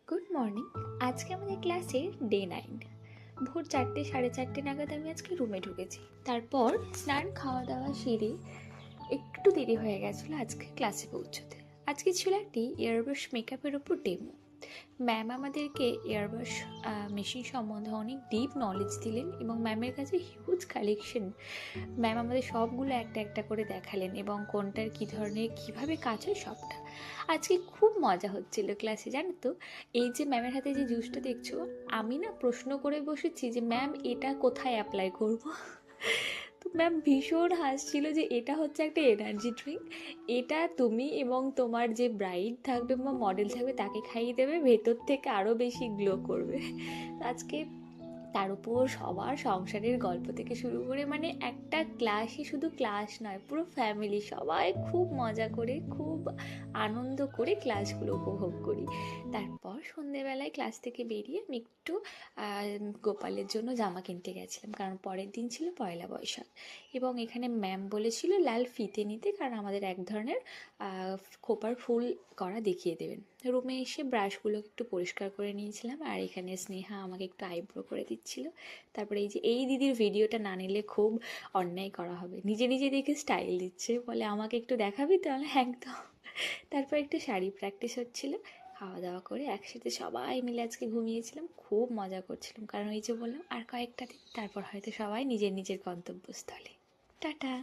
Good morning. আজকে আমাদের ক্লাসে ডে 9। ভোর 4টে 4:30 নাগাদ আমি আজকে রুমে ঢুকেছি। তারপর স্নান খাওয়া দাওয়া সেরে একটু দেরি হয়ে গেছিলো আজকে ক্লাসে পৌঁছতে। আজকে ছিল একটি এয়ারব্রাশ মেকআপের ওপর ডেমো। ম্যাম আমাদেরকে এয়ারব্রাশ মেশিন সম্বন্ধে অনেক ডিপ নলেজ দিলেন এবং ম্যামের কাছে হিউজ কালেকশন। ম্যাম আমাদের সবগুলো একটা একটা করে দেখালেন এবং কোনটার কী ধরনের কীভাবে কাজ হয় সবটা। আজকে খুব মজা হচ্ছিল ক্লাসে, জানো তো। এই যে ম্যামের হাতে যে জুসটা দেখছো, আমি না প্রশ্ন করে বসেছি যে ম্যাম এটা কোথায় অ্যাপ্লাই করব। তো ম্যাম ভীষণ হাসছিল যে এটা হচ্ছে একটা এনার্জি ড্রিঙ্ক, এটা তুমি এবং তোমার যে ব্রাইড থাকবে বা মডেল থাকবে তাকে খাইয়ে দেবে, ভেতর থেকে আরও বেশি গ্লো করবে। আজকে তার উপর সবার সংসারের গল্প থেকে শুরু করে মানে একটা ক্লাসই শুধু ক্লাস নয়, পুরো ফ্যামিলি সবাই খুব মজা করে খুব আনন্দ করে ক্লাসগুলো উপভোগ করি। তারপর সন্ধেবেলায় ক্লাস থেকে বেরিয়ে আমি একটু গোপালের জন্য জামা কিনতে গেছিলাম, কারণ পরের দিন ছিল পয়লা বৈশাখ এবং এখানে ম্যাম বলেছিল লাল ফিতে নিতে, কারণ আমাদের এক ধরনের খোপার ফুল করা দেখিয়ে দেবেন। রুমে এসে ব্রাশগুলোকে একটু পরিষ্কার করে নিয়েছিলাম, আর এখানে স্নেহা আমাকে একটু আইব্রো করে দিচ্ছিল। তারপরে এই যে এই দিদির ভিডিওটা না নিলে খুব অন্যায় করা হবে, নিজে নিজে দেখে স্টাইল দিচ্ছে, বলে আমাকে একটু দেখাবি, তাহলে একদম। তারপর একটু শাড়ি প্র্যাকটিস হচ্ছিল। খাওয়া দাওয়া করে একসাথে সবাই মিলে আজকে ঘুমিয়েছিলাম, খুব মজা করছিলাম, কারণ এই যে বললাম আর কয়েকটা দিন তারপর হয়তো সবাই নিজের নিজের গন্তব্যস্থলে। টাটা।